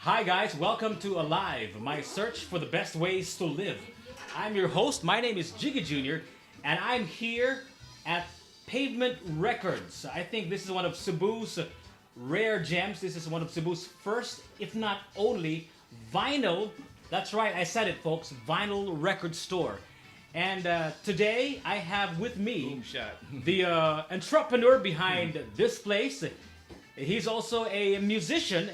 Hi guys, welcome to Alive, my search for the best ways to live. I'm your host, my name is Jiggy Jr., and I'm here at Pavement Records. I think this is one of Cebu's rare gems. This is one of Cebu's first, if not only, vinyl, that's right, I said it folks, vinyl record store. And today I have with me Boom shot. the entrepreneur behind this place. He's also a musician,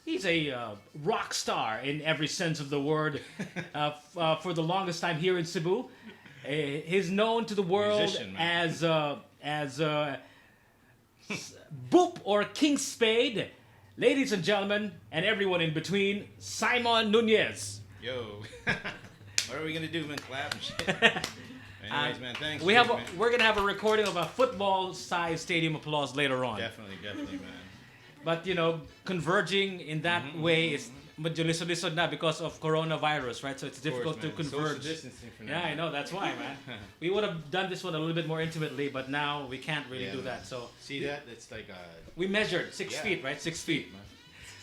he's a rock star in every sense of the word. For the longest time here in Cebu, he's known to the world Musician, as Boop or KingSpade. Ladies and gentlemen, and everyone in between, Simon Nunez. Yo. What are we gonna do, man? Clap and shit. Anyways, man, thanks. We're gonna have a recording of a football-sized stadium applause later on. Definitely, man. But you know, converging in that way is medyo lisod-lisod na because of coronavirus, right? So it's difficult to converge. Social distancing for now. Yeah, I know. That's why, man. We would have done this one a little bit more intimately, but now we can't really do that. So see that? It's like we measured 6 feet, right? 6 feet. man.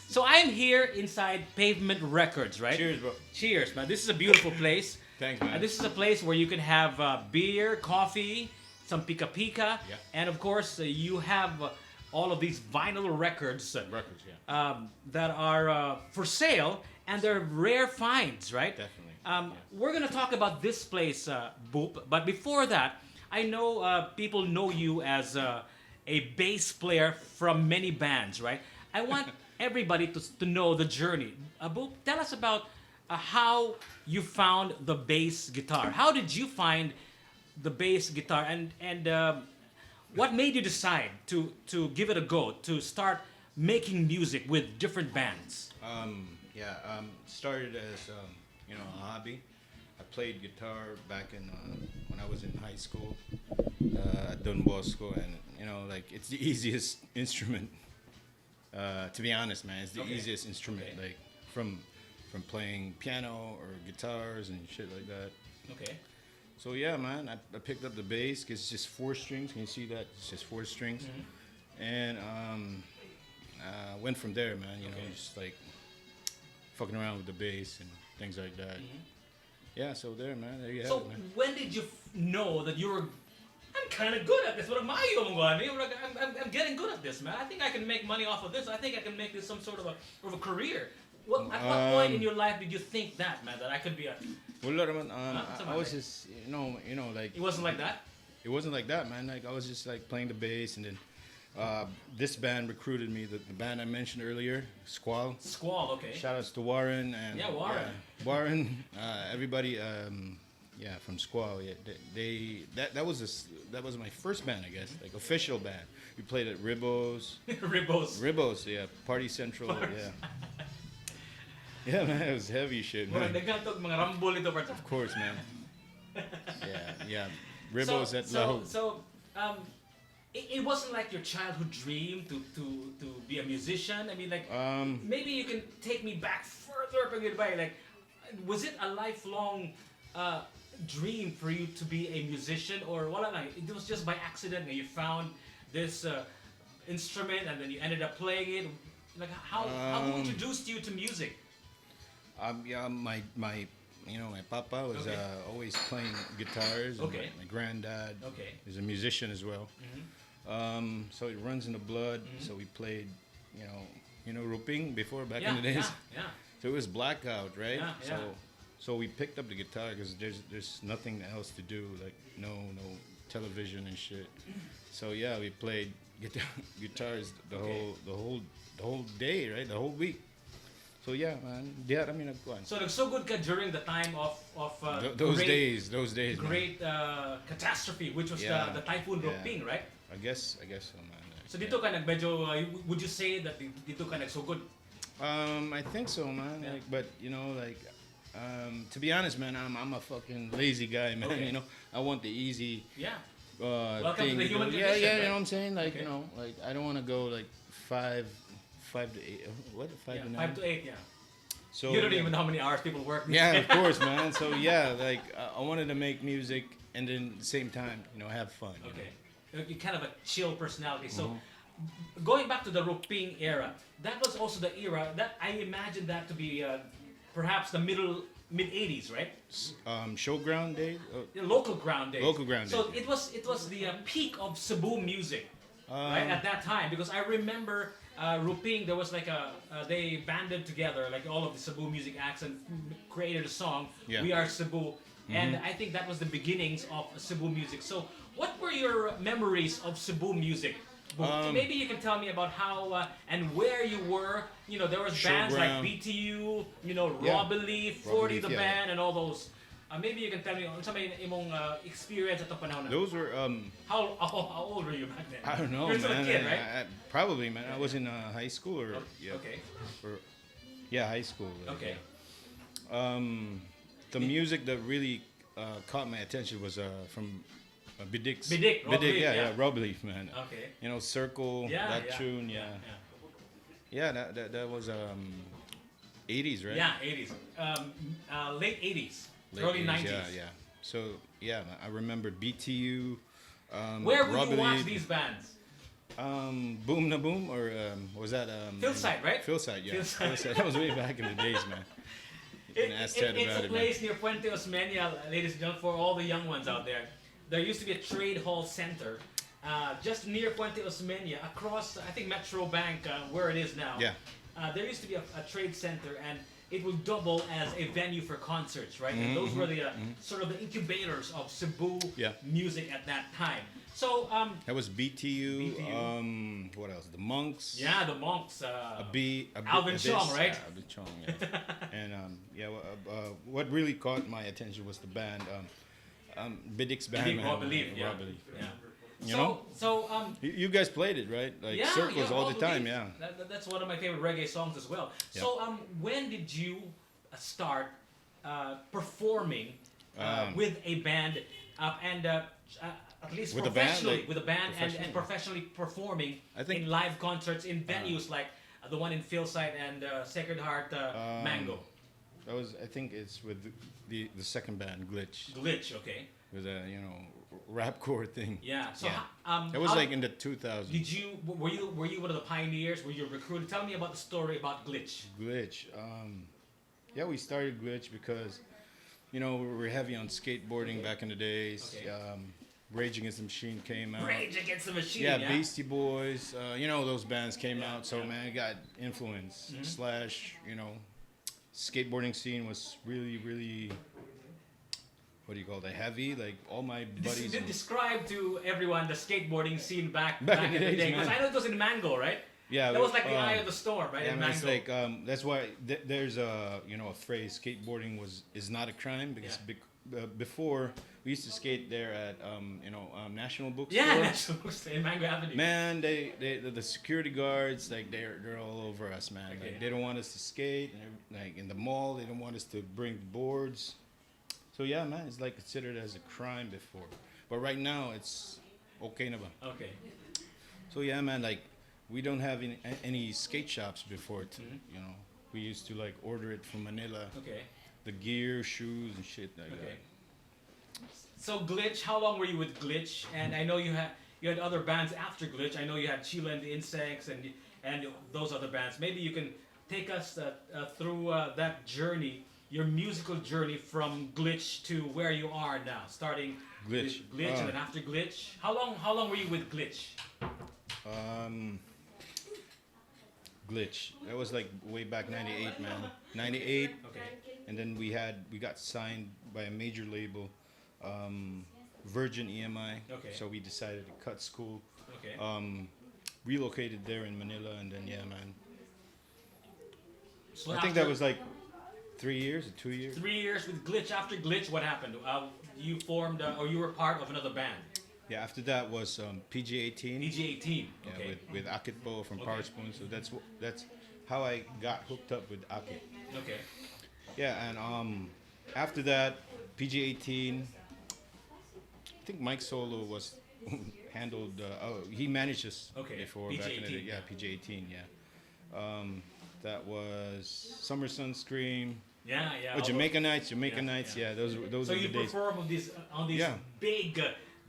So I'm here inside Pavement Records, right? Cheers, bro. Cheers, man. This is a beautiful place. Thanks, man. This is a place where you can have beer, coffee, some pika-pika, Yeah. and of course you have all of these vinyl records Records, yeah. that are for sale, and they're rare finds, right? Definitely. We're gonna talk about this place, Boop, but before that, I know people know you as a bass player from many bands, right? I want everybody to know the journey. Boop, tell us about how you found the bass guitar. How did you find the bass guitar, and what made you decide to give it a go, to start making music with different bands? Started as a hobby. I played guitar back in when I was in high school at Don Bosco, and it's the easiest instrument. To be honest, man, it's the easiest instrument, like from playing piano or guitars and shit like that. Okay. So yeah, man, I picked up the bass because it's just 4 strings. Can you see that? It's just 4 strings, and went from there, man. You know, just like fucking around with the bass and things like that. Yeah, so there, man. There you have So it, man. when did you know that you were? I'm kind of good at this. What am I I'm getting good at this, man. I think I can make money off of this. I think I can make this some sort of a career. At what point in your life did you think that, man, that I could be a? Well, look, man, I was just, like. It wasn't like that. It wasn't like that, man. Like I was just like playing the bass, and then this band recruited me. The band I mentioned earlier, Squall. Squall, okay. Shout outs to Warren and Warren. Warren, everybody. From Squall. Yeah, that was my first band, I guess, like official band. We played at Ribos. Ribos, yeah. Party Central, yeah. Yeah, man, it was heavy shit, man. Of course, man. Yeah. Ribos at Lahu. It wasn't like your childhood dream to be a musician. I mean, like, maybe you can take me back further, like, was it a lifelong dream for you to be a musician, or it was just by accident that you found this instrument and then you ended up playing it? Like, who introduced you to music? My papa was always playing guitars. And my granddad is a musician as well. So it runs in the blood. So we played, roping before back in the days. Yeah. So it was blackout, right? Yeah. So we picked up the guitar because there's nothing else to do, like no television and shit. So yeah, we played guitars the whole day, right? The whole week. So yeah, man. Yeah, I mean, go on. So good ka during the time of those days, great catastrophe, which was the typhoon Roping, right? I guess so, man. So dito ka would you say that dito ka nagsugod? I think so, man. Yeah. Like, but to be honest, man, I'm a fucking lazy guy, man. Okay. I want the easy. Yeah. Welcome to the human condition. Yeah, right? you know what I'm saying? Like, like I don't want to go like 5 to 8. What? 5 to 9? 5 to 8, yeah. So You don't even know how many hours people work. Yeah, of course, man. So yeah, like I wanted to make music and then at the same time, have fun. Okay. You're kind of a chill personality. So going back to the Ruping era, that was also the era that I imagine that to be perhaps the mid '80s, right? Showground days. The local ground days. Local ground So days, it was the peak of Cebu music, right, at that time, because I remember Ruping. There was like they banded together like all of the Cebu music acts and created a song. Yeah. We Are Cebu, and I think that was the beginnings of Cebu music. So what were your memories of Cebu music? Maybe you can tell me about how and where you were. You know, there was bands like Showground. BTU, you know, Yeah. Raw Belief, 40 Belief, the yeah, band, and all those. Maybe you can tell me some imong experience at the panahon. those were How old were you back then? I don't know, You're still man. a kid, right? Probably, man. I was in high school or Okay. or, yeah, high school. Okay. The music that really caught my attention was from Bidik's. Bidik, Raw Belief, yeah, yeah. yeah, Raw Belief, man. Okay. You know, Circle, Yeah, that yeah, tune, yeah. That was 80s, right? Yeah, 80s. Late 80s. Late Early 80s, 90s. Yeah. So yeah, man, I remember BTU. Where would Raw you watch Belief, these bands? Boom na Boom, or was that Philside, right? Philside, yeah. Philside. Philside. That was way back in the days, man. You can ask Ted It's about a it, man. place near Puente Osmeña, ladies and gentlemen, for all the young ones out there. There used to be a trade hall center just near Puente Osmeña, across, I think, Metro Bank, where it is now. Yeah. There used to be a trade center, and it would double as a venue for concerts, right? And those were the sort of the incubators of Cebu Yeah. music at that time. So, That was BTU. BTU. What else? The Monks. yeah, the Monks. Alvin Chong, right? Yeah, Alvin Chong, yeah. And what really caught my attention was the band, Bidik's band. Bidik, man. Raw Belief, yeah. Raw Belief. Yeah. You know? So, You guys played it, right? Like yeah, circles yeah, all Raw the time, Belief. yeah. That's one of my favorite reggae songs as well. Yeah. So, when did you start performing with a band and at least With a band, professionally, like, with a band and professionally? professionally performing I think- in live concerts in venues like the one in Philside and Sacred Heart Mango? That was, I think it's with the second band, Glitch, Glitch, okay. with a rapcore thing. Yeah. So, Yeah. It was how- like in the 2000s. Did you were you one of the pioneers? Were you recruited? Tell me about the story about Glitch. Glitch. Yeah, we started Glitch because, we were heavy on skateboarding back in the days. Okay. Rage Against the Machine came out. Rage Against the Machine. Yeah, Beastie Boys. Those bands came out. So, yeah. man, I got influence. Skateboarding scene was really, really, what do you call it, heavy. Like, all my buddies. Describe to everyone the skateboarding scene back Back in in the the day. days, Because man. I know it was in Mango, right? Yeah, That was like the eye of the storm, right? Yeah, in man, Mango. it's like that's why there's a phrase, skateboarding is not a crime, because before we used to skate there at National Bookstore. yeah, National Bookstore in Mango Avenue. Man, the security guards, like they're all over us, man. Okay. Like, they don't want us to skate. Like in the mall, they don't want us to bring boards. So yeah, man, it's like considered as a crime before, but right now it's okay na ba? Okay. So yeah, man, like we don't have any skate shops before. We used to like order it from Manila. Okay. The gear, shoes, and shit like Okay. that. So Glitch, how long were you with Glitch? And I know you had other bands after Glitch. I know you had Sheila and the Insects and those other bands. Maybe you can take us through that journey, your musical journey from Glitch to where you are now, starting Glitch. with Glitch and then after Glitch. How long were you with Glitch? Glitch. That was like way back '98, man. '98. Okay. And then we got signed by a major label, Virgin EMI. Okay. So we decided to cut school, Okay. relocated there in Manila, and then yeah, man. So I think that was like 3 years or 2 years. 3 years with Glitch. After Glitch, what happened? You formed or you were part of another band, Yeah. After that was PG-18. PG-18. Yeah, Okay. with Akitbo from Okay. Powerspoonz. So that's how I got hooked up with Akit. Okay. Yeah, and after that, PG-18. I think Mike Solo was handled. He managed us Okay, before back in the day. PG-18, Yeah, PG-18. Yeah. That was Summer Sunscream. Yeah, yeah. Oh, Jamaica Nights. Jamaica Yeah, Nights. yeah. Yeah, those So are the you days. perform on these Yeah. big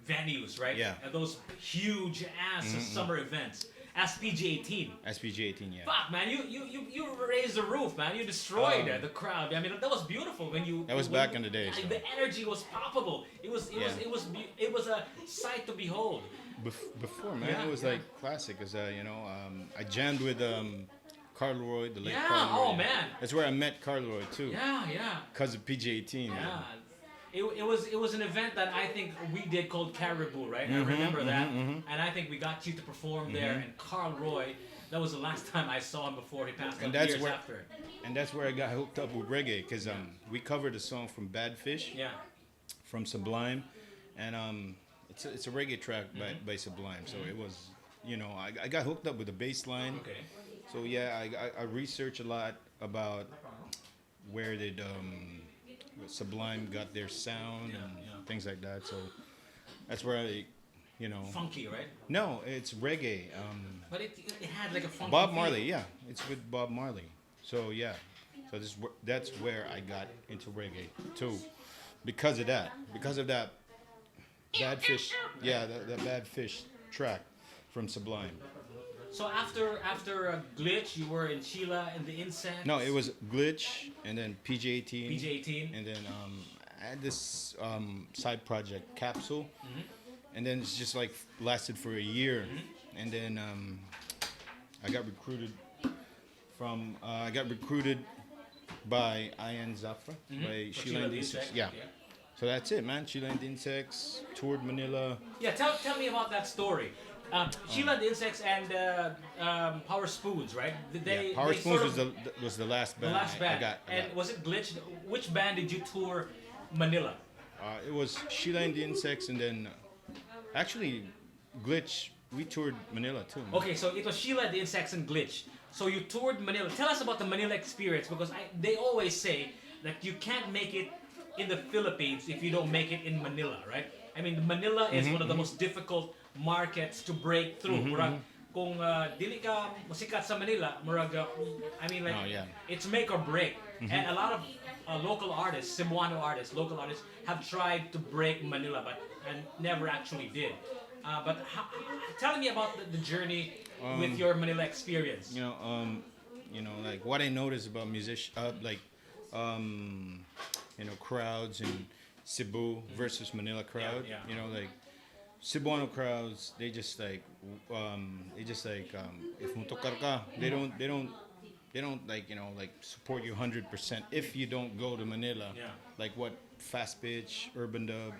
venues, right? Yeah. Those huge ass summer events. as PG-18. SPG 18, yeah. Fuck, man, you raised the roof, man. You destroyed the crowd. I mean, that was beautiful when you. That was back in the day. So. The energy was palpable. It was a sight to behold. Before, man, it was like classic. Cause I jammed with Carl Roy, the late Carl Roy. Oh man. That's where I met Carl Roy too. Yeah. Cause of PG-18. Yeah. It was an event that I think we did called Caribou, right? I remember that, and I think we got you to perform there. And Carl Roy, that was the last time I saw him before he passed on years after. And that's where I got hooked up with reggae, because we covered a song from Bad Fish, from Sublime, and it's a reggae track by Sublime. So it was, I got hooked up with the bass line. Okay. So yeah, I researched a lot about where did Sublime got their sound and things like that. So that's where I, Funky, right? No, it's reggae. But it had like a funky Bob feel. Marley, yeah, it's with Bob Marley. So yeah, so that's where I got into reggae too, because of that Bad Fish, that Bad Fish track from Sublime. So after Glitch, you were in Sheila and the Insects. No, it was Glitch, and then PG-18. PG-18. And then I had this side project, Capsule, and then it's just like lasted for a year, and then I got recruited by Ian Zafra, by Sheila and the Insects. Yeah. So that's it, man. Sheila and the Insects toured Manila. Yeah, tell me about that story. Sheila and the Insects and Powerspoonz, right? Powerspoonz was the last band. The last band. I got. Was it Glitch? Which band did you tour Manila? It was Sheila and the Insects, and then actually Glitch. We toured Manila too. Man. Okay, so it was Sheila, the Insects, and Glitch. So you toured Manila. Tell us about the Manila experience, because they always say that you can't make it in the Philippines if you don't make it in Manila, right? I mean, Manila is one of the most difficult markets to break through. Murag, kung dili ka musikat sa Manila, murag, it's make or break. And a lot of local artists, Cebuano artists, local artists, have tried to break Manila, and never actually did. But tell me about the journey with your Manila experience. Like what I noticed about crowds in Cebu versus Manila crowd. Like Cebuano crowds, they just like if mutokar ka, they don't like support you 100% if you don't go to Manila. Like what Fast Pitch, Urban Dub,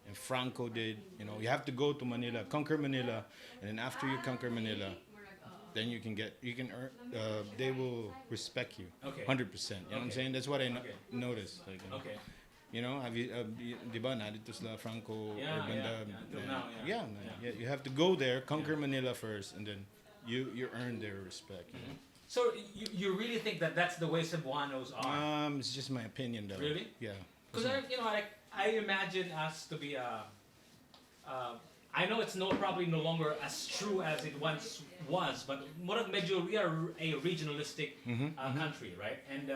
and Franco did. You have to go to Manila, conquer Manila, and then after you conquer Manila, then you can earn. They will respect you 100%. You know what I'm saying? That's what I noticed. Like, have you, diba, nadito sila Franco, Urban Dub. You have to go there, conquer Manila first, and then you earn their respect. So you really think that that's the way Cebuanos are? It's just my opinion, though. Really? Yeah. Because I imagine us to be I know it's probably no longer as true as it once was, but we are a regionalistic country, right? And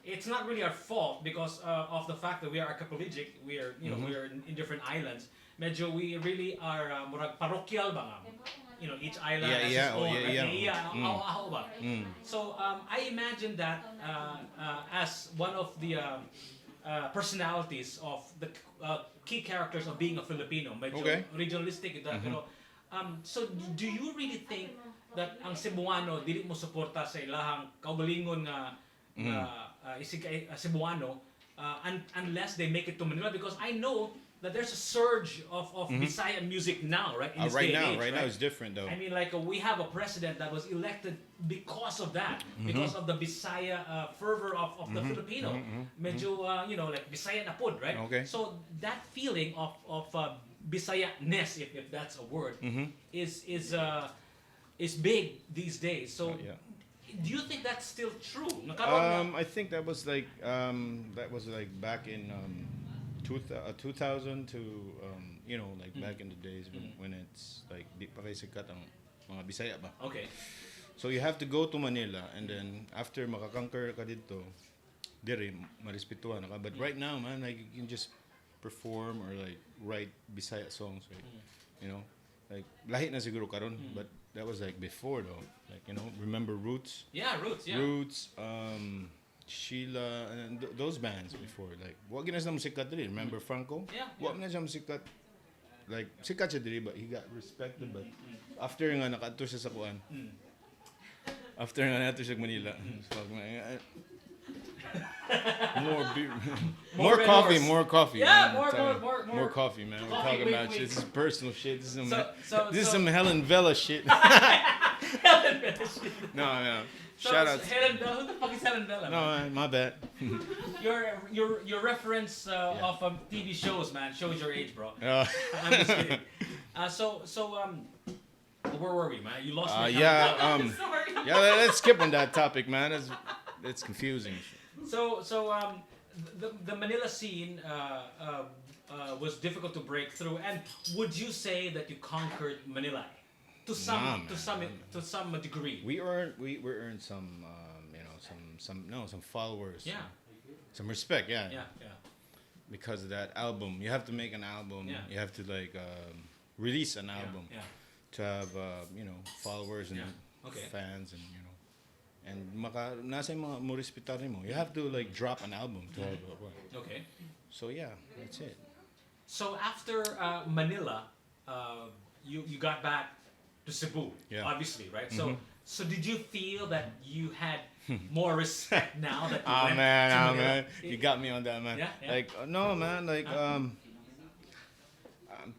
it's not really our fault because of the fact that we are archipelagic. We are, we're in different islands. Medyo we really are parochial ba? Each island has its own. So I imagine that as one of the personalities of the key characters of being a Filipino, medyo regionalistic. So do you really think that ang Cebuano dili mo suporta sa ilahang kaugalingon nga Cebuano unless they make it to Manila? Because I know that there's a surge of Bisaya music now, right? In this day and age, right now it's different though. I mean, like we have a president that was elected because of that, because of the Bisaya fervor of the Filipino. Medyo, like Bisaya na pod, right? Okay. So that feeling of Bisaya-ness, if that's a word, is big these days. So. Do you think that's still true? I think that was like back in 2000 to like back in the days when it's like di pa kay sikat ang mga Bisaya ba. Okay. So you have to go to Manila, and then after makakonquer ka dito, dire marespetuhan ka. But right now, man, like you can just perform or like write Bisaya songs, right? Like lahi na siguro karon, but that was like before though. Like remember Roots? Yeah, Roots. Yeah. Roots, Sheila, and those bands before. Like, what gina sa musikat dili? Remember Franco? Yeah. What na siya musikat? Like, sikat siya dili, but he got respected. But after nga nakaadto siya sa kuan. After nga nato siya sa Manila. More beer. More coffee, more coffee. Yeah, man. more coffee, man. We're coffee, talking wait, about wait. shit. This is personal shit. This is So- some Helen Vela shit. No. Shout out. Helen Bell. Who the fuck is Helen Bell? No, man, my bad. Your reference of TV shows, man, shows your age, bro. Uh, I'm just kidding. Where were we, man? You lost me. yeah, Sorry. yeah. Let's skip on that topic, man. It's confusing. So the Manila scene was difficult to break through, and would you say that you conquered Manila to some degree? We earned some some followers. Yeah. Some respect. Yeah. Yeah. Because of that album, you have to make an album. Yeah. You have to release an album Yeah. to have followers and Okay. fans and nasa yung mga mo respetarin mo. You have to drop an album to have Okay. So yeah, that's it. So after Manila, you got back to Cebu, Yeah. obviously, right? So did you feel that you had more respect now that you Oh went man, to oh Manila? man, you got me on that, man. Yeah. No, man, I'm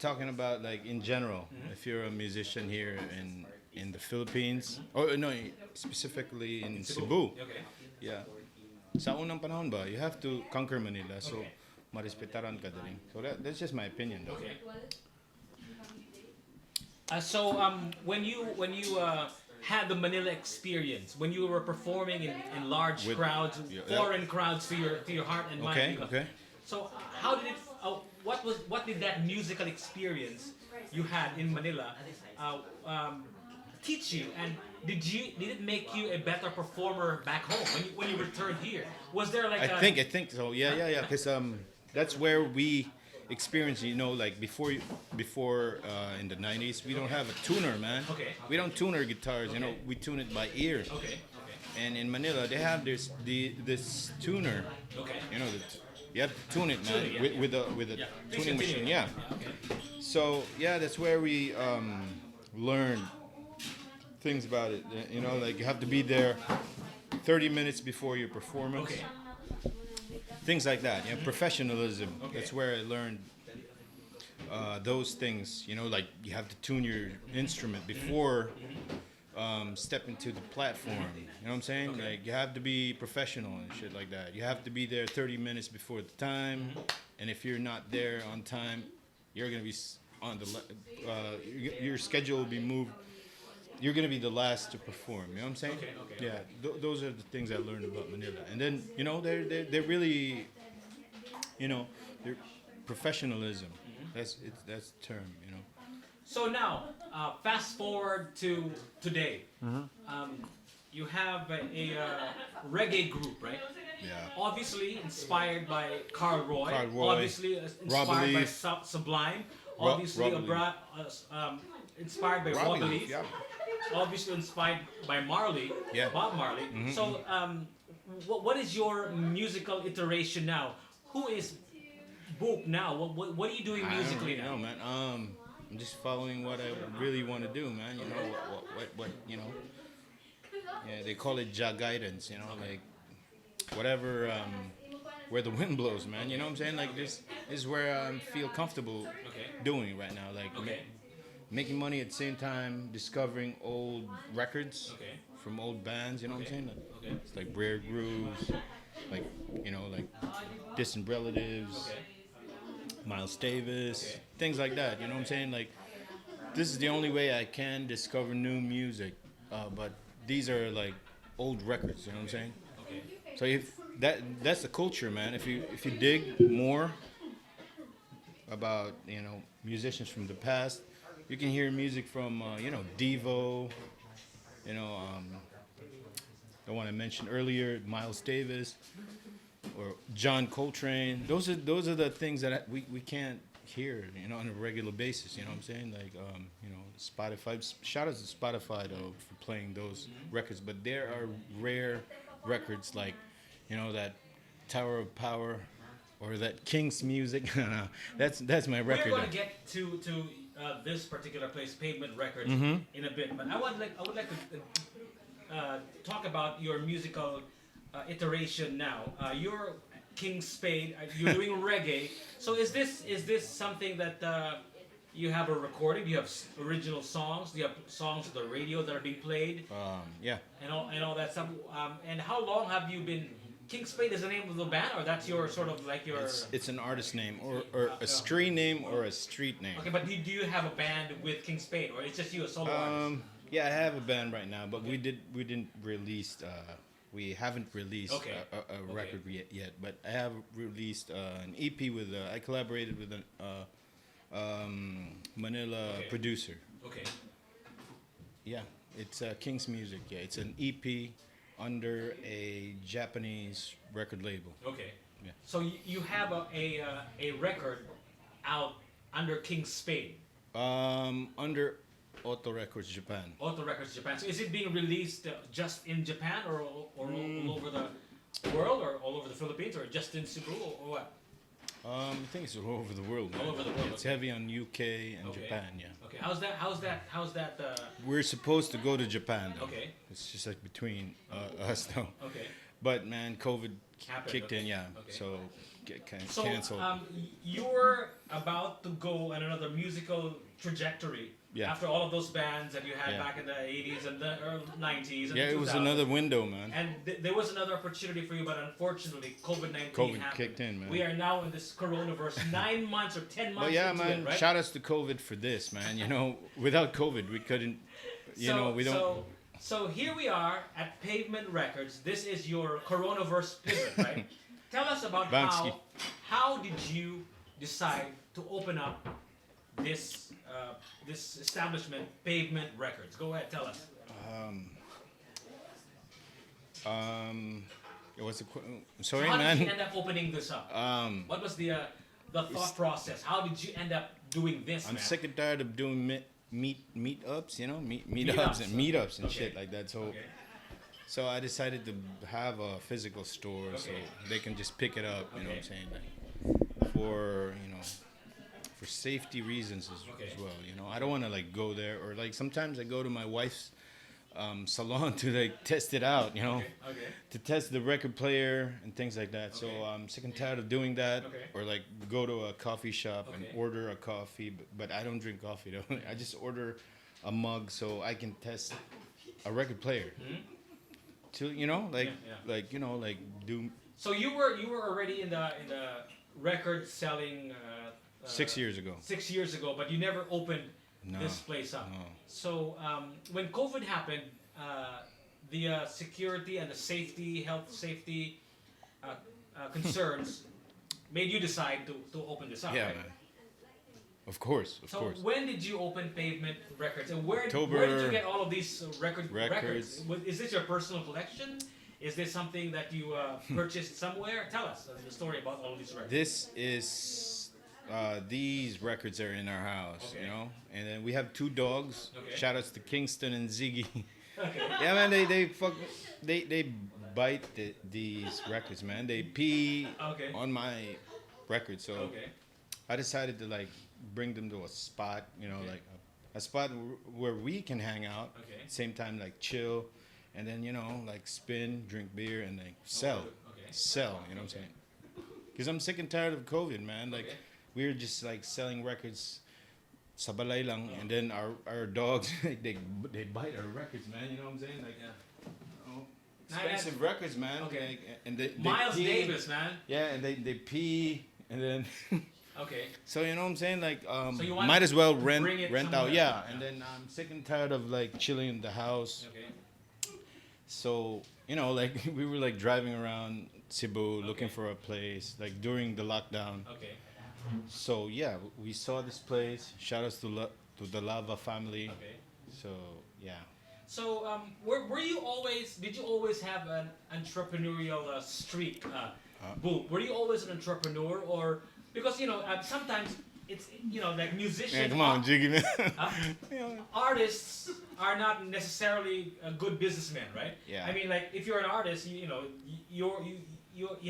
talking about in general. If you're a musician here in the Philippines, or no, specifically in Cebu. Okay. Yeah. Sa unang panahon ba, you have to conquer Manila, so Okay. marespetaran ka din. So that's just my opinion, though. Okay. When you had the Manila experience, when you were performing in large With- crowds, yeah. foreign crowds to your heart and mind. Okay. So how did it? What did that musical experience you had in Manila teach you? And did it make you a better performer back home when you returned here? Was there I think so. Yeah. Because that's where we experienced. Before in the '90s, we don't have a tuner, man. Okay. We don't tune our guitars. Okay. We tune it by ear. Okay. And in Manila, they have this tuner. Okay. You have to tune it, man, Tune it, with a Yeah. Please tuning continue. machine. Yeah. Okay. So yeah, that's where we learned things about it. You have to be there 30 minutes before your performance. Okay. Things like that. Professionalism. Okay. That's where I learned those things. You have to tune your instrument before stepping to the platform. You know what I'm saying? Okay. You have to be professional and shit like that. You have to be there 30 minutes before the time, and if you're not there on time, you're gonna be on the your schedule will be moved. You're gonna be the last to perform. You know what I'm saying? Okay. Yeah, those are the things I learned about Manila, and then they're really, they're professionalism. That's the term. So now, fast forward to today. You have a reggae group, right? Yeah. Obviously inspired by Carl Roy. Carl Roy. Obviously inspired Robbie by Leaf. Sublime. Ro- Obviously Robbie inspired by Robbie Robbie Leaf, Leaf. yeah. Obviously inspired by Marley. Yeah. Bob Marley. So what is your musical iteration now? Who is Boop now? What are you doing musically I now? don't know, man. I'm just following what I really want to do, man. What yeah, they call it Jah guidance, whatever, where the wind blows, man. You know what I'm saying? This is where I feel comfortable doing right now. Making money at the same time, discovering old records from old bands. You know what I'm saying? It's like Rare Grooves, like Distant Relatives, Miles Davis, things like that. You know what I'm saying? This is the only way I can discover new music. But these are old records. You know what I'm saying? Okay. So if that's the culture, man. If you dig more about musicians from the past, you can hear music from Devo, the one I mentioned earlier, Miles Davis, or John Coltrane. Those are the things that we can't hear on a regular basis. You know what I'm saying? Spotify. Shout out to Spotify though for playing those records. But there are rare records like, that Tower of Power, or that King's Music. No, that's my record. We're going to get to this particular place, Pavement Records, in a bit. But I would like to talk about your musical iteration now. You're KingSpade. You're doing reggae. So is this something that you have a recording? Do you have original songs? Do you have songs on the radio that are being played? Yeah. And all that stuff. And how long have you been? KingSpade is the name of the band, or that's your sort of like your? It's an artist name, or a street name, or a street name. Okay, but do you have a band with KingSpade, or it's just you, a solo artist? Yeah, I have a band right now, but we didn't release. We haven't released a record yet, but I have released an EP with. I collaborated with a Manila producer. Okay. Yeah, it's King's Music. Yeah, it's an EP under a Japanese record label. Okay. Yeah. So you have a record out under KingSpade. Under Auto Records Japan. Auto Records Japan. So is it being released just in Japan, or all over the world, or all over the Philippines, or just in Cebu, or what? I think it's all over the world. Man. All over the world. It's heavy on UK and Japan. Yeah. Okay. How's that? We're supposed to go to Japan. Though. Okay. It's just like between us though. Okay. But man, COVID Happened, kicked in. Yeah. Okay. So canceled. So you're about to go on another musical trajectory. Yeah. After all of those bands that you had Yeah. back in the 80s and the early 90s and Yeah, the 2000s. it was another window, man. And there was another opportunity for you, but unfortunately, COVID-19 happened. Kicked in, man. We are now in this coronavirus 9 months or 10 months But yeah, into man, it, right? shout outs to COVID for this, man. Without COVID, we couldn't, we don't. So here we are at Pavement Records. This is your coronavirus pivot, right? Tell us about Bansky. how did you decide to open up this this establishment, Pavement Records? Go ahead, tell us. What's the sorry, So how man. did you end up opening this up? What was the thought process? How did you end up doing this, I'm man? sick and tired of doing meetups, meetups Meetups. and meetups and Okay. shit like that. So, Okay. so I decided to have a physical store so Okay. they can just pick it up. You know what I'm Okay. saying? Like, for for safety reasons as well. I don't want to like go there, or like sometimes I go to my wife's salon to like test it out. Okay. To test the record player and things like that. So Okay. I'm sick and tired of doing that. Okay. Or like go to a coffee shop and Okay. order a coffee, but I don't drink coffee though. I just order a mug so I can test a record player. To like do So you were already in the record selling 6 years ago. 6 years ago, but you never opened No, this place up. no. So when COVID happened, the security and the health safety concerns made you decide to open this up. Yeah, right? man. Of course. So course. when did you open Pavement Records, and where October- did you get all of these records? Records. Is this your personal collection? Is this something that you purchased somewhere? Tell us the story about all of these records. This is these records are in our house, Okay. and then we have 2 dogs. Okay. Shout outs to Kingston and Ziggy. Okay. Yeah, man, they bite these records, man. They pee Okay. on my record, so Okay. I decided to like bring them to a spot, Okay. like a spot where we can hang out. Okay. Same time, like chill, and then like spin, drink beer, and like sell, Okay. sell. You know what I'm saying? Because I'm sick and tired of COVID, man. Like Okay. we're just like selling records. Sa balay lang, and then our dogs they bite our records, man. You know what I'm saying? Like, expensive records, man. Okay. Like, and they Miles pee. Davis, man. Yeah, and they pee, and then Okay. so you know what I'm saying? Like, So you want might as well to rent bring it out. somewhere. Yeah, and then I'm sick and tired of like chilling in the house. Okay. So like we were like driving around Cebu looking for a place like during the lockdown. Okay. So yeah, we saw this place. Shout outs to the Lava family. Okay. So yeah. So, were you always? Did you always have an entrepreneurial streak, Boop? Were you always an entrepreneur, or because sometimes it's like musicians. Man, come on, Jiggy man. Artists are not necessarily a good businessmen, right? Yeah. I mean, like if you're an artist, you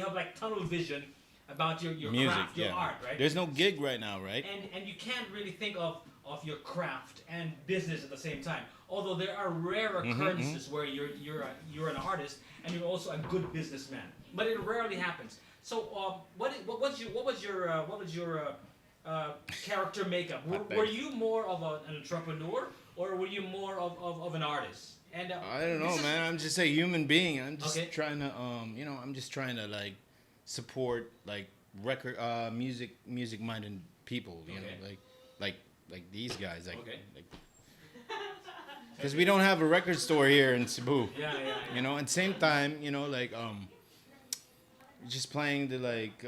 have like tunnel vision about your Music, craft, your art, right? There's no gig right now, right? And you can't really think of your craft and business at the same time. Although there are rare occurrences where you're an artist and you're also a good businessman, but it rarely happens. So what was your character makeup? Were you more of an entrepreneur or were you more of an artist? And I don't know, man. I'm just a human being. I'm just trying to I'm just trying to like support like record music minded people, you know, like these guys, like because we don't have a record store here in Cebu. Yeah. You know, at the same time, like just playing to like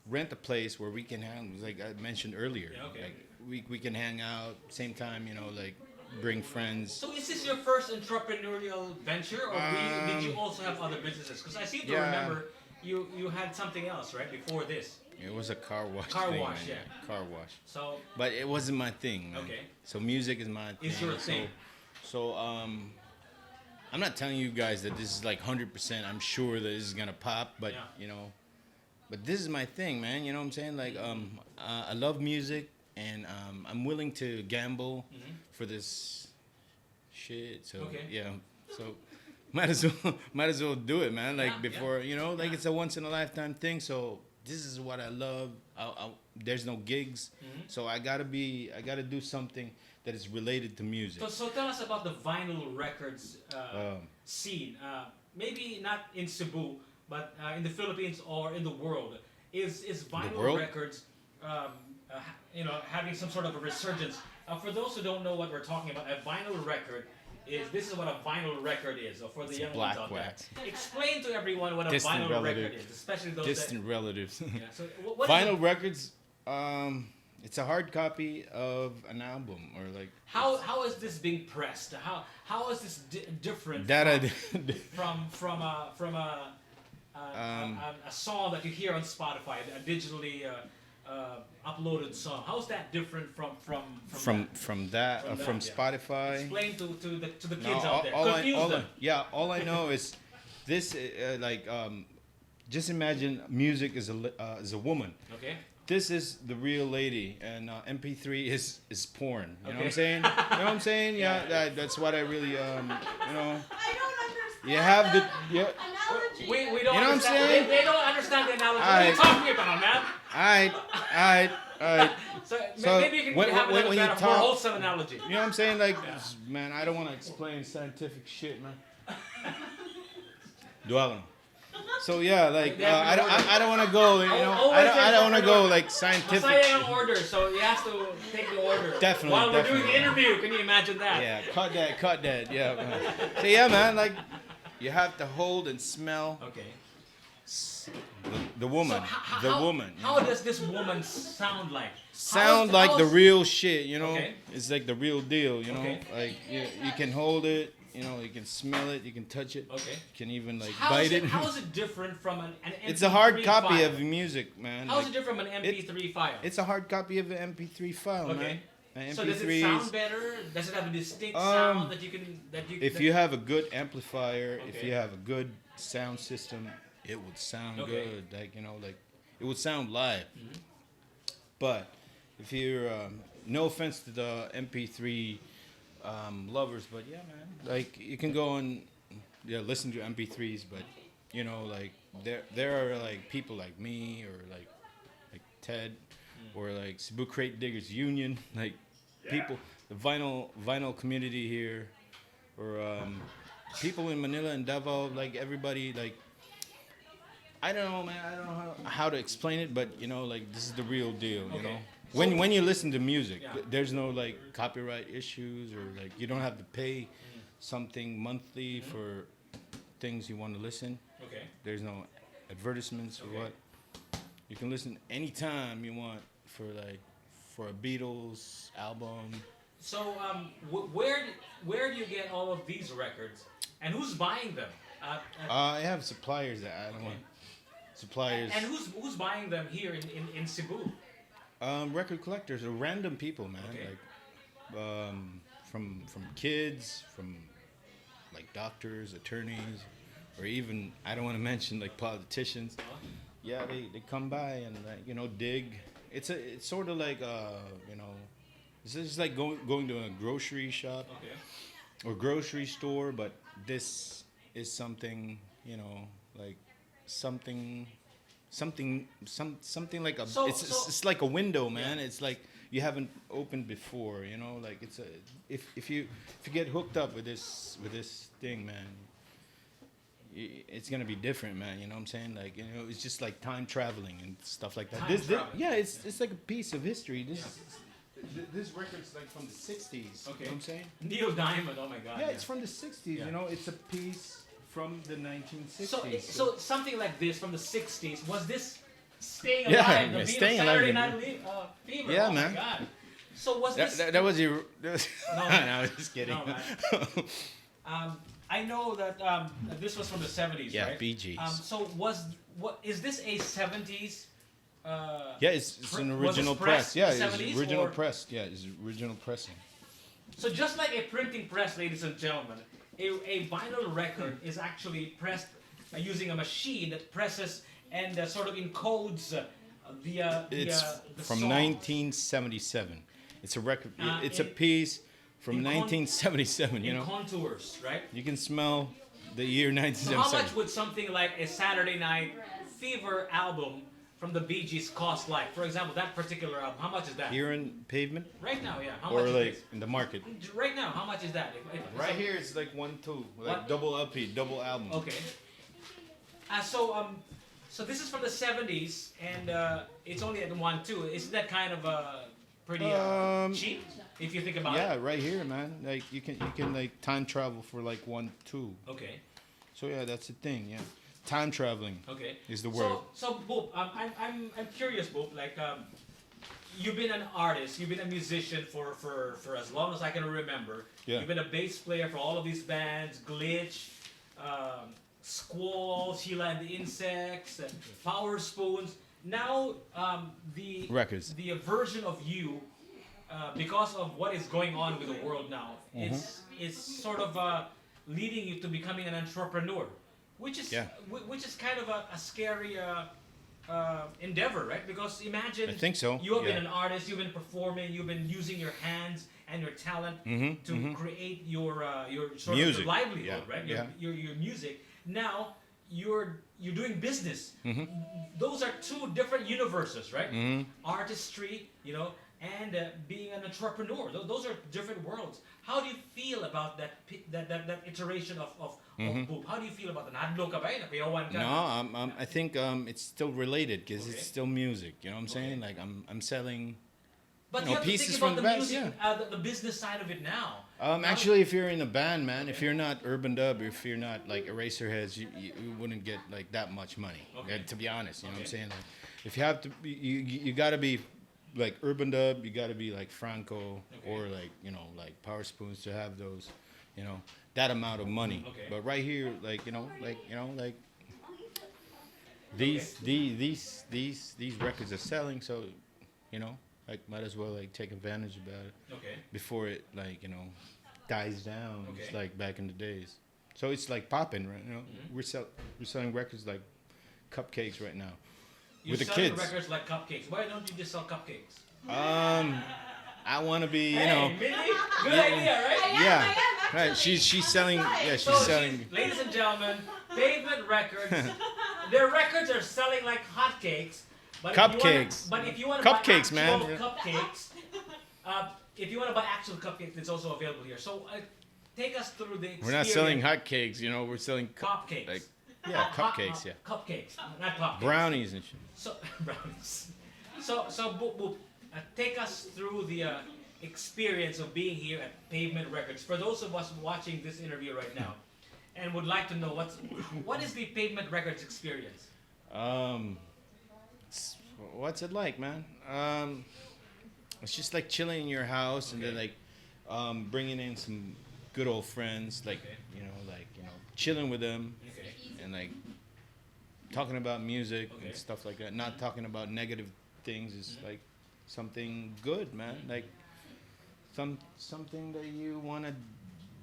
rent a place where we can hang, like I mentioned earlier. Yeah, Like we can hang out, same time, like bring friends. So is this your first entrepreneurial venture, or did you also have other businesses? Because I seem to remember you had something else, right, before this. It was a car wash. Car thing, wash, man. yeah. Car wash. So. But it wasn't my thing, man. Okay. So music is my thing. It's your thing. So I'm not telling you guys that this is like 100%. I'm sure that this is gonna pop, but but this is my thing, man. You know what I'm saying? Like I love music, and I'm willing to gamble for this shit. So so might as well do it, man. Like before, it's a once in a lifetime thing. So this is what I love. There's no gigs, so I gotta do something that is related to music. So tell us about the vinyl records scene. Maybe not in Cebu, but in the Philippines or in the world. Is vinyl records, having some sort of a resurgence? For those who don't know what we're talking about, a vinyl record this is what a vinyl record is. So for the young ones out there, explain to everyone what a vinyl record is, especially those distant relatives. So what vinyl records. It's a hard copy of an album, or like. How is this being pressed? How is this different from a song that you hear on Spotify, a digitally uploaded song? How is that different from Spotify? Explain to the kids out there. Confuse them. All I know is this. Just imagine music is a woman. Okay. This is the real lady, and MP3 is porn. You know what I'm saying? You know what I'm saying? Yeah. That's what I really I don't understand. You have the analogy. We don't. You know what I'm understand. saying? They don't understand the analogy. What are you talking about, man? All right. So maybe you can have a little better, more wholesome analogy. You know what I'm saying? Like, man, I don't want to explain scientific shit, man. Do I know? So like I don't want to go, I don't want to go like scientific. Masaya ang order, so he has to take the order. Definitely. While we're doing the interview, can you imagine that? Yeah, cut that. Yeah. Man. So man, like you have to hold and smell. Okay. The woman. So How does this woman sound like? Sound like the real shit, Okay. It's like the real deal, Okay. Like you can hold it. You can smell it, you can touch it. Okay. You can even like bite it. How is it different from an MP3 It's a hard copy file? of music, man. How is it different from an MP3 file? It's a hard copy of an MP3 file, Okay. man. So does it sound better? Does it have a distinct sound that you can If you have a good amplifier, if you have a good sound system, it would sound good. Like it would sound live. But if you're no offense to the MP3 lovers, but yeah, man, like you can go and listen to MP3s, but like there are like people like me or like Ted or like Cebu Crate Diggers Union, like people, the vinyl community here, or people in Manila and Davao, like everybody, like I don't know, man, I don't know how to explain it, but like this is the real deal, you know. When you listen to music, there's no like copyright issues, or like you don't have to pay something monthly for things you want to listen. Okay. There's no advertisements or what. You can listen anytime you want for a Beatles album. So where do you get all of these records, and who's buying them? I have suppliers that I don't want. Suppliers. And who's buying them here in Cebu? Record collectors are random people, man. Okay. Like from kids, from like doctors, attorneys, or even I don't want to mention like politicians. Yeah, they come by and dig. It's sort of like it's just like going to a grocery shop Okay. or grocery store, but this is something like something something like a So- it's so- it's like a window, man. Yeah. It's like you haven't opened before, like it's a if you get hooked up with this thing, man, it's gonna be different, man. You know what I'm saying? Like it's just like time traveling and stuff like that. Time This traveling. yeah, it's like a piece of history. This record's like from the 60s. Okay. You know what I'm saying? Neil Diamond. Oh my God. Yeah, it's from the 60s. Yeah. It's a piece from the 1960s. So something like this from the '60s, was this staying Yeah, alive? man, The staying Saturday alive, Night Fever. Yeah, oh man. My God. So was this? that was your. No, No. I was just kidding. No, I know that this was from the '70s, Yeah, right? Bee Gees. So is this a '70s? Yeah, it's an was original it press. pressed Yeah, in the it's 70s original or- press. Yeah, it's original pressing. So just like a printing press, ladies and gentlemen, a vinyl record is actually pressed using a machine that presses and sort of encodes It's the from song. 1977. It's a record. It's a in- piece from in con- 1977. in contours, right? You can smell the year So how 1977. much would something like a Saturday Night Fever album from the Bee Gees cost? Like, for example, that particular album, how much is that? Here in Pavement, Right now, yeah. How or much like is in the market. this? Right now, how much is that? Right here, it's like 1-2, like What? double LP, double album. Okay. So this is from the '70s, and it's only at 1-2. Isn't that kind of pretty cheap if you think about Yeah, it? right here, man. Like you can like time travel for like 1-2. Okay. So yeah, that's the thing. Yeah, time traveling Okay. is the word. So Boop, I'm curious, Boop. Like, you've been an artist, you've been a musician for as long as I can remember. Yeah. You've been a bass player for all of these bands, Glitch, Squall, Sheila and the Insects, and Powerspoonz. Now, the Records. the version of you, because of what is going on with the world now, is sort of leading you to becoming an entrepreneur, which is Yeah. which is kind of a scary endeavor, right? Because imagine I think so, you have been yeah. an artist, you've been performing, you've been using your hands and your talent to create your sort of Music. your livelihood, Yeah, right? yeah. Your music. Now you're doing business. Those are two different universes, right? Artistry, and being an entrepreneur. Those are different worlds. How do you feel about that iteration of Boop? How do you feel about that? Nadlo ka ba? Napiyawan ka? No, I think it's still related because Okay. it's still music. You know what I'm saying? Okay. Like I'm selling. But You you know, have to pieces think from about the the best, music, the business side of it now. Actually, if you're in a band, man, if you're not urban dub, or if you're not like Eraserheads, you wouldn't get like that much money. Okay. To be honest, you know what I'm Okay. saying? Like, if you have to, you got to be like urban dub. You got to be like Franco or like like Powerspoonz to have those, that amount of money. Okay. But right here, like these records are selling, so like might as well like take advantage about it Okay. before it dies down. It's Okay. like back in the days. So it's like popping, right? We're selling records like cupcakes right now You're with the selling kids. records like cupcakes. Why don't you just sell cupcakes? I want to be, Hey, Mindy, good idea, right? yeah, actually. right. She's selling. Yeah, she's So, selling. ladies and gentlemen, Pavement Records, their records are selling like hotcakes. But Cupcakes. If you want to Cupcakes, buy man. actual cupcakes, if you want to buy actual cupcakes, it's also available here. So take us through the experience. We're not selling hotcakes, we're selling cupcakes. like cupcakes, yeah, Cupcakes, not cupcakes. brownies and shit. So brownies. So Boop Boop, take us through the experience of being here at Pavement Records. For those of us watching this interview right now, and would like to know what is the Pavement Records experience? What's it like, man? It's just like chilling in your house and then like bringing in some good old friends, like Okay. chilling with them Okay. and like talking about music Okay. and stuff like that. Not talking about negative things. It's like something good, man. Like something that you want to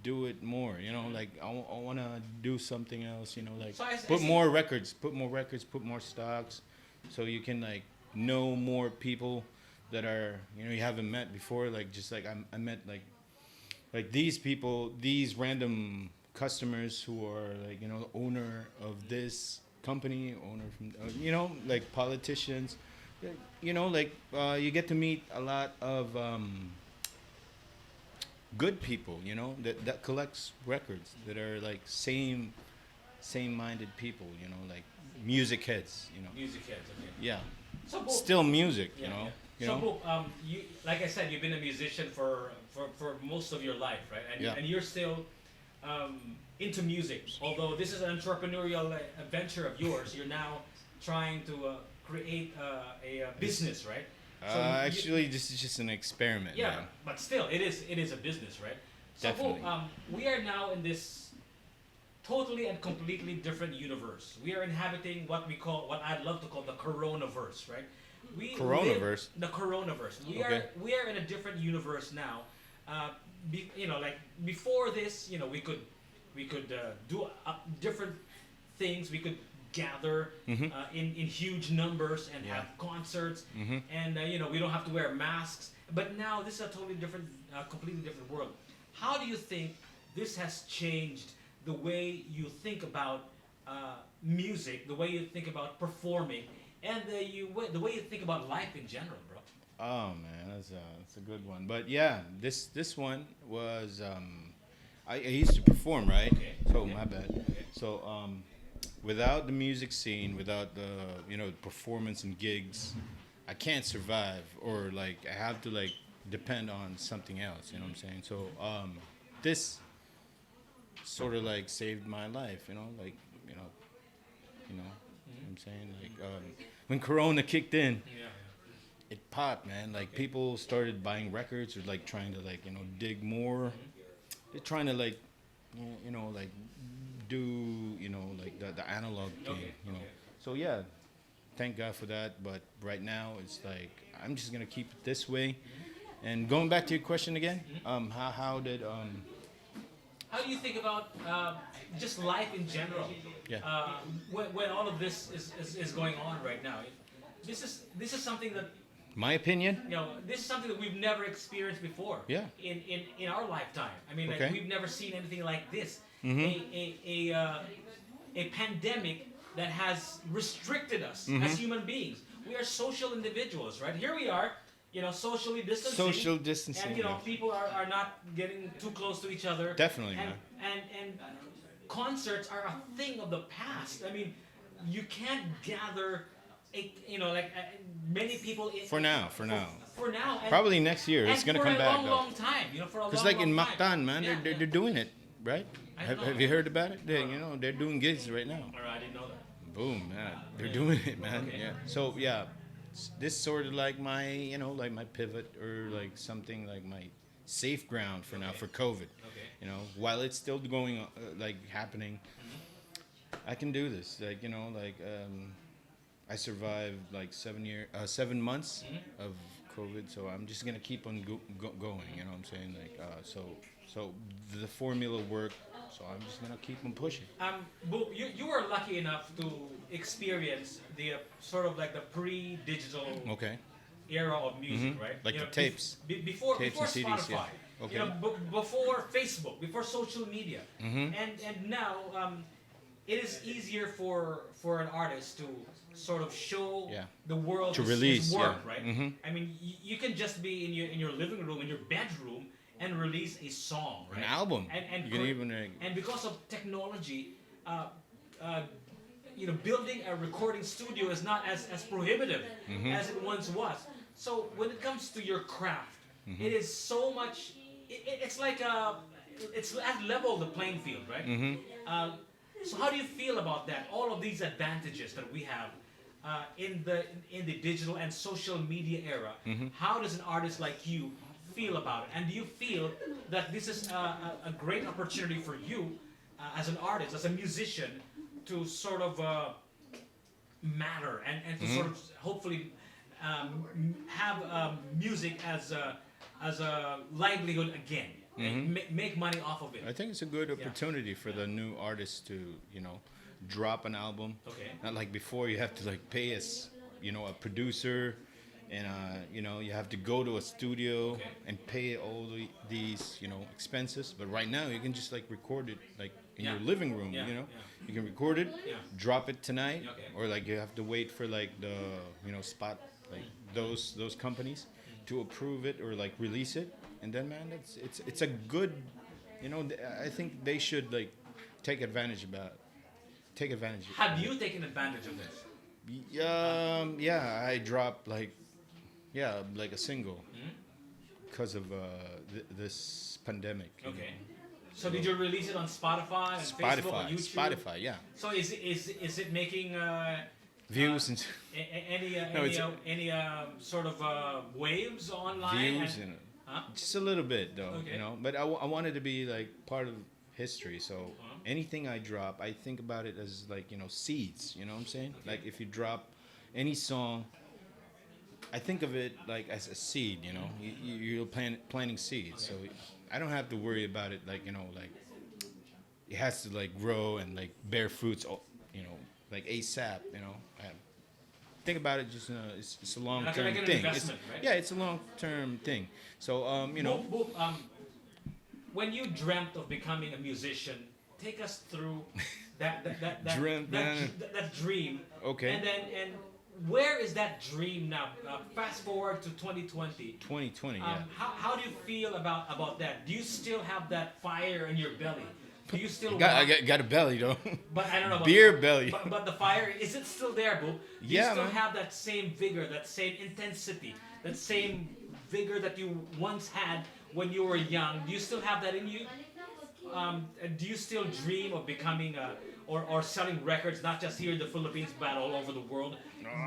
do it more. You know, like I want to do something else. You know, like So put more records, put more stocks, so you can like know more people that are you haven't met before. Like just like I met like these people, these random customers who are like owner of this company, owner from like politicians. Like you get to meet a lot of good people, that collects records that are like same-minded people, like music heads, Music heads, okay. Yeah. So Still music, yeah, you know. yeah. You So, know. you like I said, you've been a musician for most of your life, right? And, Yeah. and you're still into music. Although this is an entrepreneurial venture of yours, you're now trying to create a business, right? So Actually, this is just an experiment. yeah, Man. but still, it is a business, right? So, Definitely. we are now in this totally and completely different universe. We are inhabiting what I'd love to call the coronaverse, right? We Coronaverse? live the coronaverse. Okay. We are in a different universe now. Like before this, we could do different things. We could gather in huge numbers and Yeah. have concerts, Mhm. and we don't have to wear masks. But now this is a totally different, completely different world. How do you think this has changed the way you think about music, the way you think about performing, and the way you think about life in general, bro? Oh man, that's a good one. But yeah, this one was I used to perform, right? Okay. So Yeah. my bad. Okay. So without the music scene, without the performance and gigs, I can't survive, or like I have to like depend on something else. You know what I'm saying? So this sort of like saved my life. Like you know what I'm saying? Like when Corona kicked in, Yeah. it popped, man. Like people started buying records, or like trying to like dig more. They're trying to like like do like the analog thing, Okay, okay. So yeah, thank God for that. But right now it's like I'm just gonna keep it this way. And going back to your question again, how did How do you think about just life in general? Yeah. When all of this is going on right now, this is something that my opinion? this is something that we've never experienced before. Yeah. In our lifetime. I mean, like Okay. we've never seen anything like this. Mhm. A pandemic that has restricted us as human beings. We are social individuals, right? Here we are, socially distancing. Social distancing. And yeah. people are not getting too close to each other. Definitely, and, man. And concerts are a thing of the past. I mean, you can't gather, many people. For now. For now. And, Probably next year it's gonna come back. For a long time. For a long, Because like in long time. Mactan, man, Yeah, they're doing it, right? I Have, know. have you heard about it? They're doing gigs right now. All right, I didn't know that. Boom, man. They're Yeah. doing it, man. Okay. Yeah. So yeah, this sort of like my, like my pivot, or like something like my safe ground for now for COVID. Okay. While it's still going, like happening, I can do this. Like I survived like 7 months of COVID, so I'm just gonna keep on going. You know what I'm saying? Like so the formula worked. So I'm just gonna keep on pushing. Boop, you were lucky enough to experience the sort of like the pre-digital Okay. era of music, right? Like the tapes. Before Tapes before and CDs, Spotify. yeah. Okay. Before Facebook, before social media, Mhm. and now it is easier for an artist to sort of show Yeah. the world To his release, work, yeah. right? Mhm. I mean, you can just be in your living room, in your bedroom, and release a song, right? An album. And You can even, and because of technology, building a recording studio is not as prohibitive as it once was. So when it comes to your craft, it is so much. It's like it's at level the playing field, right? So how do you feel about that? All of these advantages that we have in the digital and social media era. How does an artist like you feel about it? And do you feel that this is a great opportunity for you as an artist, as a musician, to sort of matter and to sort of hopefully have music as a livelihood again. Make money off of it. I think it's a good opportunity for the new artists to, drop an album. Okay. Not like before, you have to like pay a producer, and you have to go to a studio and pay all these expenses. But right now, you can just like record it like in your living room. You can record it, drop it tonight, or like you have to wait for like the spot like those companies to approve it or like release it. And then, man, it's a good, I think they should like take advantage of it. Have you taken advantage of this? Yeah, I dropped like a single because of this pandemic. Okay. So did you release it on Spotify and Facebook and YouTube? Spotify, yeah. So is it making views and any sort of waves online? Views and just a little bit though, But I wanted to be like part of history, so anything I drop, I think about it as like seeds. You know what I'm saying? Okay. Like if you drop any song, I think of it like as a seed. You're planting seeds, so I don't have to worry about it like like it has to like grow and like bear fruits, like ASAP. I think about it just it's a long-term thing. Right? Yeah, it's a long-term thing. So when you dreamt of becoming a musician, take us through that dream. Okay. And where is that dream now? Fast forward to 2020. 2020. Yeah. How do you feel about that? Do you still have that fire in your belly? Do you still? I got a belly though. But I don't know. Beer belly. But the fire, is it still there, Boo? Do you still man. have that same vigor, that same intensity, that same vigor that you once had when you were young? Do you still have that in you? Do you still dream of becoming or selling records, not just here in the Philippines, but all over the world?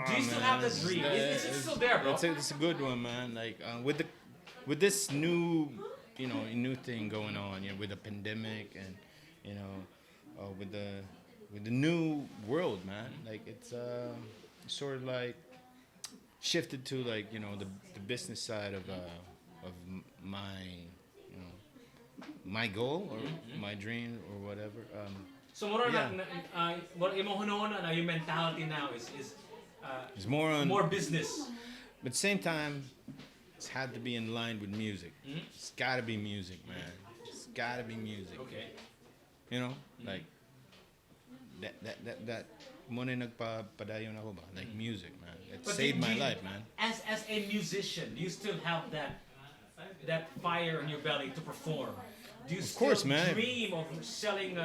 Do you still have that dream? Is it still there, bro? It's a good one, man. Like with this new new thing going on, with the pandemic and with the new world, man. Like it's sort of like shifted to like the business side of my my goal or my dream or whatever. So what yung mentality now is it's more business. But at the same time, it's had to be in line with music. It's got to be music, man. It's got to be music. Okay. Like that muna nagpapadayon ako ba? Like music, man. It saved my life, man. As a musician, do you still have that fire in your belly to perform? Do you still dream of selling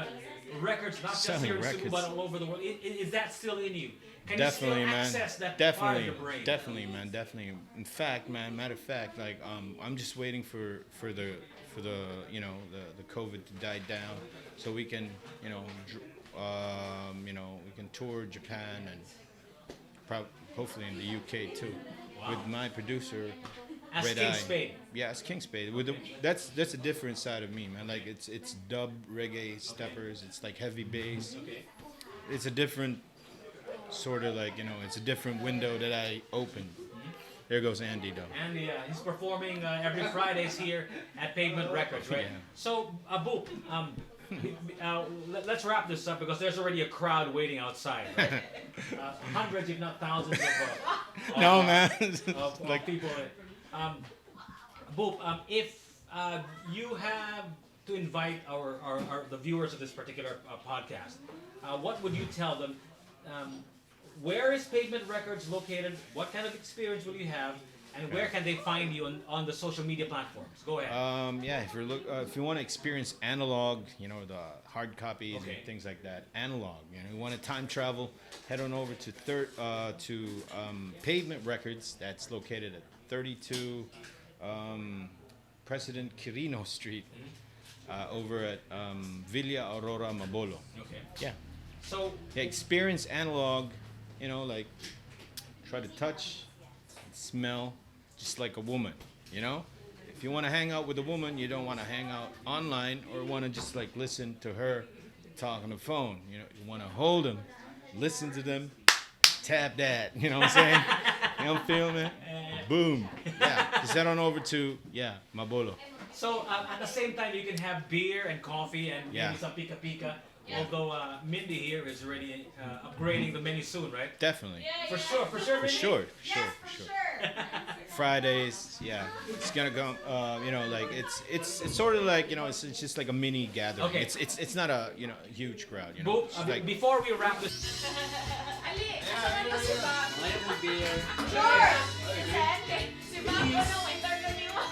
records, not just here in Cebu, but all over the world? Is that still in you? Can Definitely, you still man. access that Definitely, part of your brain? definitely, man. Definitely. In fact, matter of fact, like I'm just waiting for the the COVID to die down, so we can we can tour Japan and hopefully in the UK too, with my producer. As Red KingSpade. Eye. Yeah, it's KingSpade. With that's a different side of me, man. Like it's dub reggae steppers. It's like heavy bass. Okay. It's a different sort of like it's a different window that I opened. There goes Andy though. Andy, he's performing every Fridays here at Pavement Records, right? Yeah. So, Boop, let's wrap this up because there's already a crowd waiting outside, right? Hundreds, if not thousands of No, man. like people. Boop, if you have to invite the viewers of this particular podcast, what would you tell them? Where is Pavement Records located? What kind of experience will you have? And where can they find you on the social media platforms? Go ahead. Yeah, if you want to experience analog, the hard copies and things like that, analog. You want to time travel, head on over to Pavement Records. That's located at 32 President Quirino Street, over at Villa Aurora Mabolo. Okay. Yeah. So experience analog. Like try to touch, smell, just like a woman. If you want to hang out with a woman, you don't want to hang out online or want to just like listen to her talk on the phone. You want to hold them, listen to them, tap that. You know what I'm saying? You know what I'm feeling? Boom. Yeah. Just head on over to Mabolo. So at the same time, you can have beer and coffee and Yeah. maybe some pika pika. Although Mindy here is already upgrading the menu soon, right? Definitely. For sure, For Mindy? sure. Yes, for sure. Fridays, yeah, it's gonna go. You know, like it's sort of like, you know, it's just like a mini gathering. Okay. It's not a, you know, huge crowd. You know, Bo- It's like, before we wrap this, Ali, kasama mo si Bob. Ngayon mo beer. Sure. Send. Si Bob ko nung interview mo.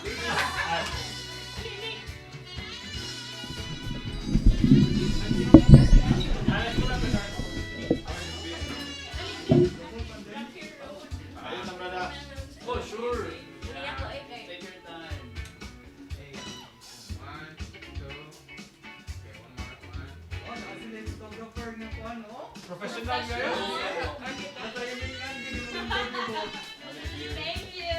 oh sure. Take your time. Hey, 1, 2. Okay, one more. Professional ngayon. Thank you.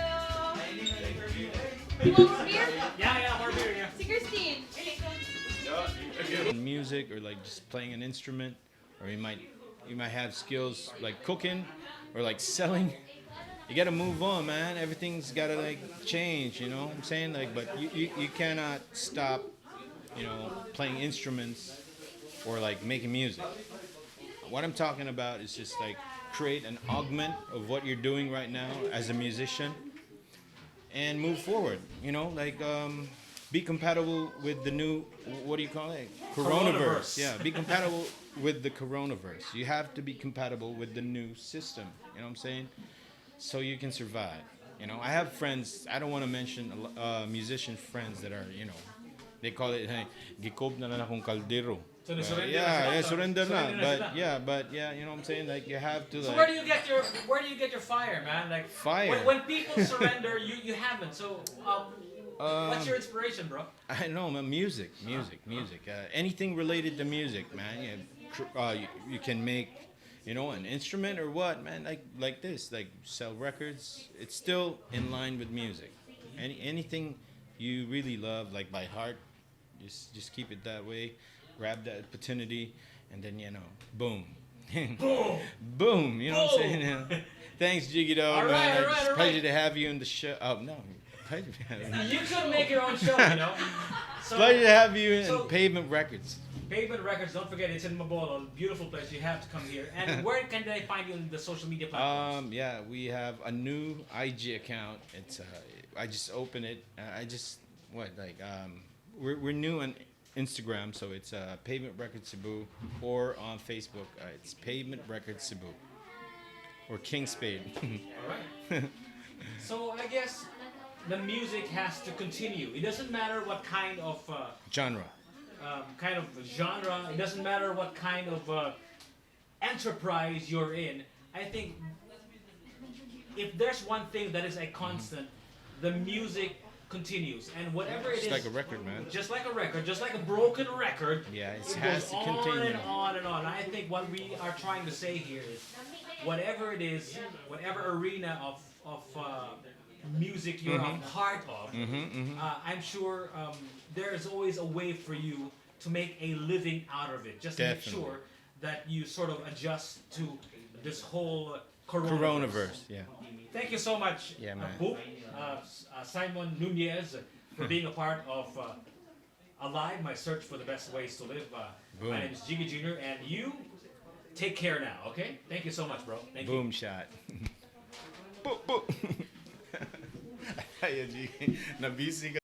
You want more beer? Yeah, more beer, yeah. Si Christine. music or like just playing an instrument, or you might have skills like cooking or like selling. You gotta move on, man. Everything's gotta like change, you know what I'm saying? Like, but you cannot stop, you know, playing instruments or like making music. What I'm talking about is just like create an augment of what you're doing right now as a musician and move forward, you know, like be compatible with the new, what do you call it? Coronavirus. Yeah, be compatible with the coronavirus. You have to be compatible with the new system, you know what I'm saying? So you can survive. You know, I have friends, I don't want to mention musician friends that are, you know, they call it, hey, gikob na lang akong kaldero. So they surrender Yeah, na sila. surrender na. Surrender na sila. But you know what I'm saying? Like, you have to, So like, where do you get your fire, man? Like Fire? When people surrender, you haven't. So what's your inspiration, bro? I know, man, music. Anything related to music, man. You can make, you know, an instrument or what, man, like this, like sell records. It's still in line with music. Anything you really love, like by heart, just keep it that way. Grab that opportunity, and then, you know, boom. Boom. Boom, you know what I'm saying? Boom. Thanks, Jiggy Dog, All right, man. all right, It's a all pleasure right. to have you in the show. Oh, no. Pleasure to have you. You could make your own show, you know. So, Pleasure to have you in So- Pavement Records. Pavement Records, don't forget, it's in Mabolo. Beautiful place. You have to come here. And where can they find you on the social media platforms? Yeah, we have a new IG account. It's I just opened it. We're new on Instagram, so it's Pavement Records Cebu, or on Facebook, it's Pavement Records Cebu, or KingSpade. All right. So I guess the music has to continue. It doesn't matter what kind of Genre. genre. It doesn't matter what kind of enterprise you're in. I think if there's one thing that is a constant, the music continues, and whatever it It's is, like a record, man. just like a record, just like a broken record, Yeah, it it has goes to on continue. and on and on. I think what we are trying to say here is, whatever it is, whatever arena of music you're a part of, I'm sure there is always a way for you to make a living out of it. Just to make Definitely. sure that you sort of adjust to this whole Coronavirus, yeah. Thank you so much, Yeah, man. Boop, Simon Nunez, for being a part of Alive, my search for the best ways to live. Boom. My name is Jiggy Jr., and you take care now, okay? Thank you so much, bro. Thank you. Boom shot. Boom, boom. Ay, Jiggy. Nabisi ka.